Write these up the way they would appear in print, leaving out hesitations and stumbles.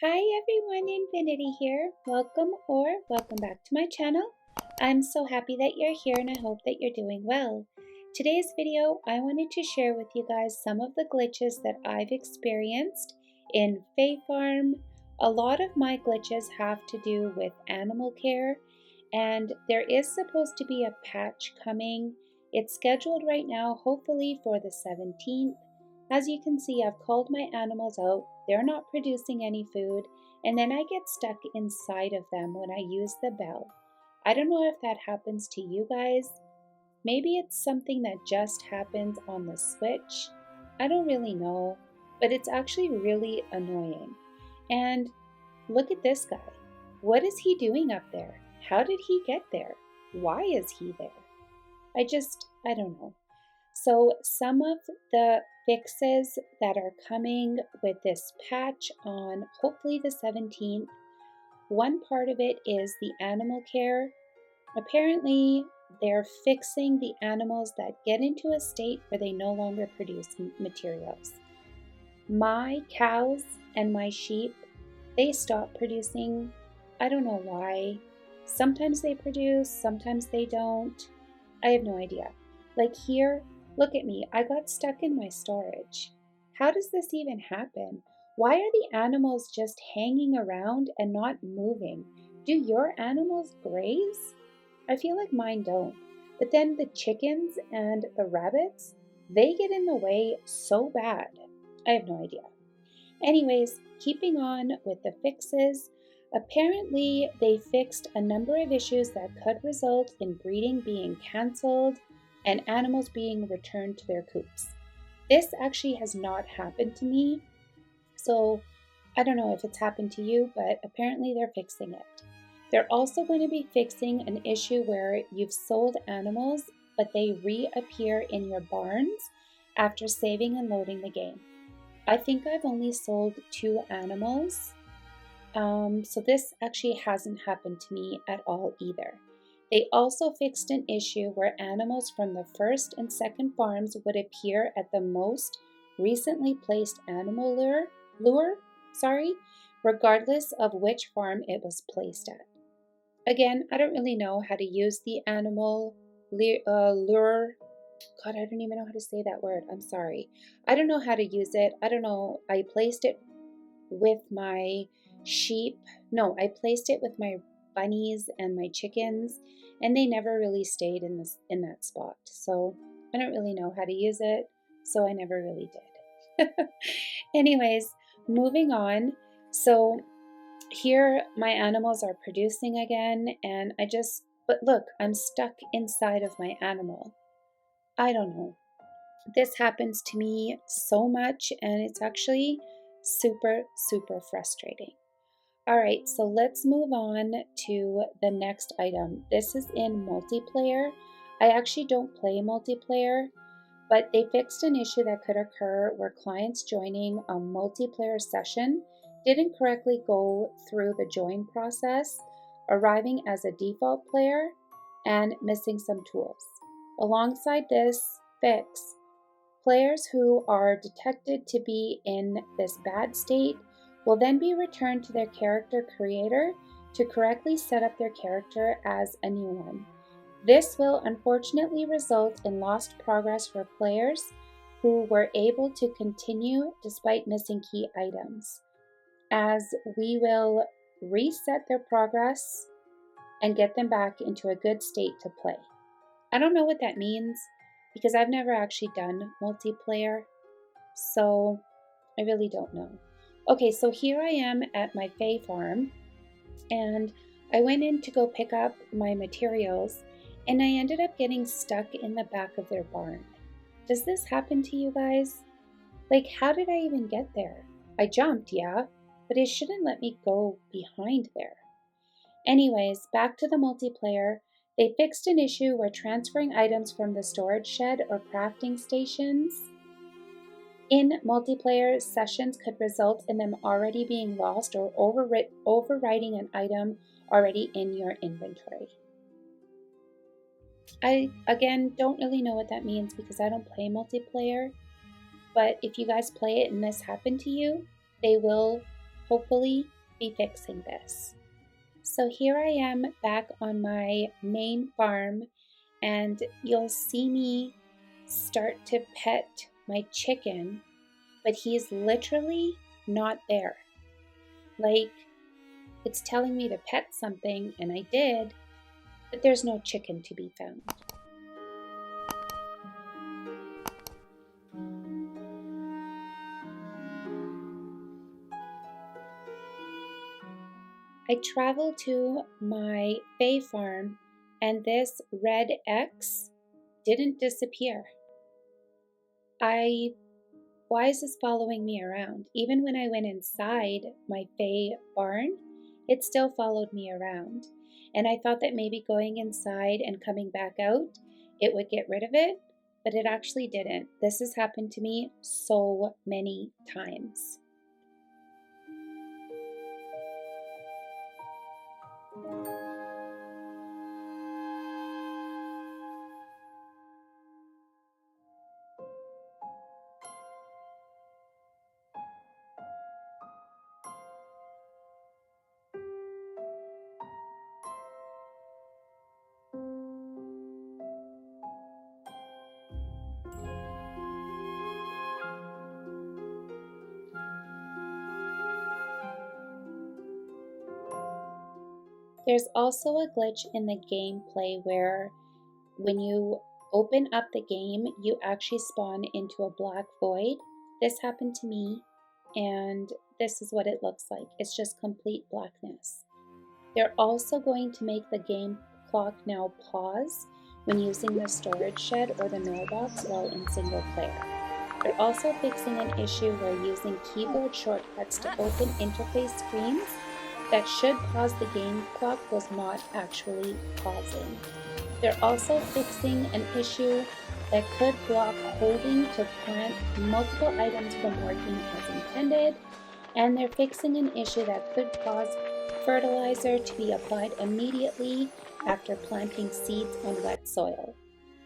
Hi everyone, Infinity here. Welcome back to my channel. I'm so happy that you're here and I hope that you're doing well. Today's video, I wanted to share with you guys some of the glitches that I've experienced in FAE Farm. A lot of my glitches have to do with animal care, and there is supposed to be a patch coming. It's scheduled right now, hopefully for the 17th. As you can see, I've called my animals out. They're not producing any food, and then I get stuck inside of them when I use the bell. I don't know if that happens to you guys. Maybe it's something that just happens on the switch. I don't really know, but it's actually really annoying. And look at this guy. What is he doing up there? How did he get there? Why is he there? I don't know. So some of the fixes that are coming with this patch on hopefully the 17th, one part of it is the animal care. Apparently, they're fixing the animals that get into a state where they no longer produce materials. My cows and my sheep, they stop producing. I don't know why. Sometimes they produce, sometimes they don't. I have no idea. Like here, look at me. I got stuck in my storage. How does this even happen? Why are the animals just hanging around and not moving? Do your animals graze? I feel like mine don't. But then the chickens and the rabbits, they get in the way so bad. I have no idea. Anyways, keeping on with the fixes, apparently they fixed a number of issues that could result in breeding being cancelled and animals being returned to their coops. This actually has not happened to me, so I don't know if it's happened to you, but apparently they're fixing it. They're also going to be fixing an issue where you've sold animals, but they reappear in your barns after saving and loading the game. I think I've only sold 2 animals, so this actually hasn't happened to me at all either. They also fixed an issue where animals from the first and second farms would appear at the most recently placed animal lure, regardless of which farm it was placed at. Again, I don't really know how to use the animal lure. God, I don't even know how to say that word. I'm sorry. I don't know how to use it. I don't know. I placed it with my sheep. No, I placed it with my bunnies and my chickens, and they never really stayed in that spot. So I don't really know how to use it, so I never really did. Anyways, moving on. So here my animals are producing again, and but look, I'm stuck inside of my animal. I don't know. This happens to me so much, and it's actually super, super frustrating. All right, so let's move on to the next item. This is in multiplayer. I actually don't play multiplayer, but they fixed an issue that could occur where clients joining a multiplayer session didn't correctly go through the join process, arriving as a default player and missing some tools. Alongside this fix, players who are detected to be in this bad state will then be returned to their character creator to correctly set up their character as a new one. This will unfortunately result in lost progress for players who were able to continue despite missing key items, as we will reset their progress and get them back into a good state to play. I don't know what that means because I've never actually done multiplayer, so I really don't know. Okay, so here I am at my FAE farm, and I went in to go pick up my materials, and I ended up getting stuck in the back of their barn. Does this happen to you guys? Like, how did I even get there? I jumped, yeah, but it shouldn't let me go behind there. Anyways, back to the multiplayer. They fixed an issue where transferring items from the storage shed or crafting stations in multiplayer sessions could result in them already being lost or overwriting an item already in your inventory. I, again, don't really know what that means because I don't play multiplayer, but if you guys play it and this happened to you, they will hopefully be fixing this. So here I am back on my main farm, and you'll see me start to pet my chicken, but he's literally not there. Like, it's telling me to pet something, and I did, but there's no chicken to be found. I traveled to my FAE farm, and this red X didn't disappear. Why is this following me around? Even when I went inside my FAE barn, it still followed me around. And I thought that maybe going inside and coming back out, it would get rid of it, but it actually didn't. This has happened to me so many times. There's also a glitch in the gameplay where when you open up the game, you actually spawn into a black void. This happened to me, and this is what it looks like. It's just complete blackness. They're also going to make the game clock now pause when using the storage shed or the mailbox while in single player. They're also fixing an issue where using keyboard shortcuts to open interface screens that should pause the game clock was not actually pausing. They're also fixing an issue that could block holding to plant multiple items from working as intended, and they're fixing an issue that could cause fertilizer to be applied immediately after planting seeds on wet soil.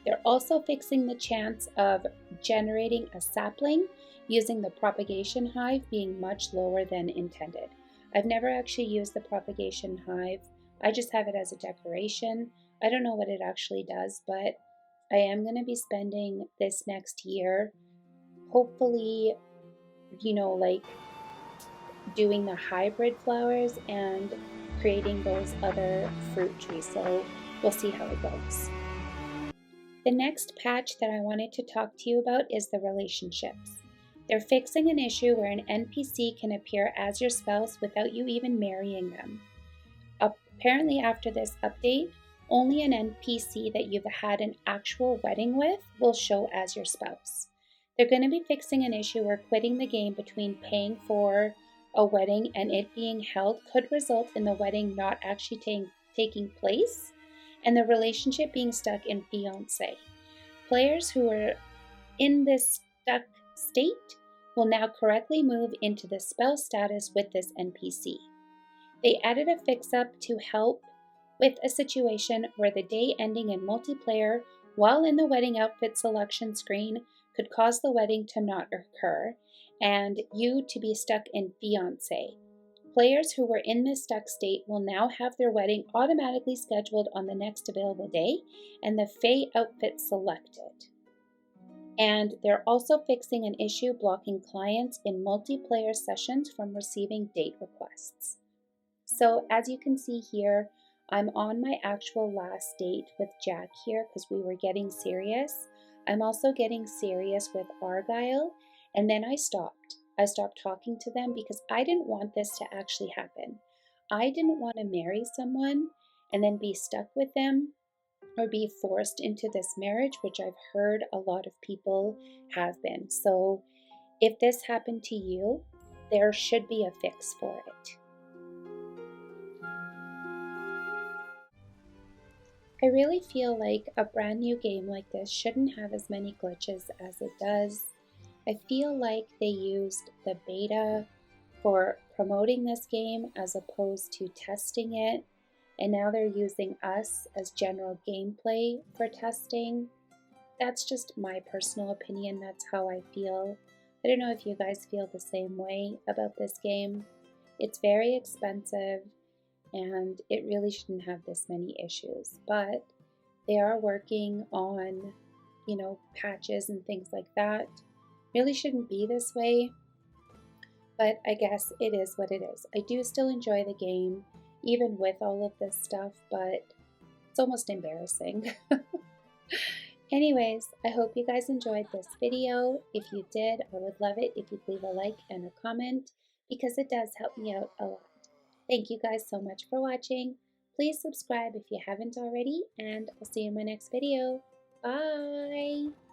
They're also fixing the chance of generating a sapling using the propagation hive being much lower than intended. I've never actually used the propagation hive. I just have it as a decoration. I don't know what it actually does, but I am going to be spending this next year, hopefully, like doing the hybrid flowers and creating those other fruit trees. So we'll see how it goes. The next patch that I wanted to talk to you about is the relationships. They're fixing an issue where an NPC can appear as your spouse without you even marrying them. Apparently, after this update, only an NPC that you've had an actual wedding with will show as your spouse. They're going to be fixing an issue where quitting the game between paying for a wedding and it being held could result in the wedding not actually taking place and the relationship being stuck in fiancé. Players who are in this stuck state will now correctly move into the spouse status with this NPC. They added a fix-up to help with a situation where the day ending in multiplayer while in the wedding outfit selection screen could cause the wedding to not occur and you to be stuck in fiancé. Players who were in this stuck state will now have their wedding automatically scheduled on the next available day and the FAE outfit selected. And they're also fixing an issue blocking clients in multiplayer sessions from receiving date requests. So as you can see here, I'm on my actual last date with Jack here because we were getting serious. I'm also getting serious with Argyle, and then I stopped. I stopped talking to them because I didn't want this to actually happen. I didn't want to marry someone and then be stuck with them or be forced into this marriage, which I've heard a lot of people have been. So if this happened to you, there should be a fix for it. I really feel like a brand new game like this shouldn't have as many glitches as it does. I feel like they used the beta for promoting this game as opposed to testing it, and now they're using us as general gameplay for testing. That's just my personal opinion. That's how I feel. I don't know if you guys feel the same way about this game. It's very expensive and it really shouldn't have this many issues, but they are working on, patches and things like that. Really shouldn't be this way, but I guess it is what it is. I do still enjoy the game, even with all of this stuff, but it's almost embarrassing. Anyways, I hope you guys enjoyed this video. If you did, I would love it if you'd leave a like and a comment because it does help me out a lot. Thank you guys so much for watching. Please subscribe if you haven't already, and I'll see you in my next video. Bye!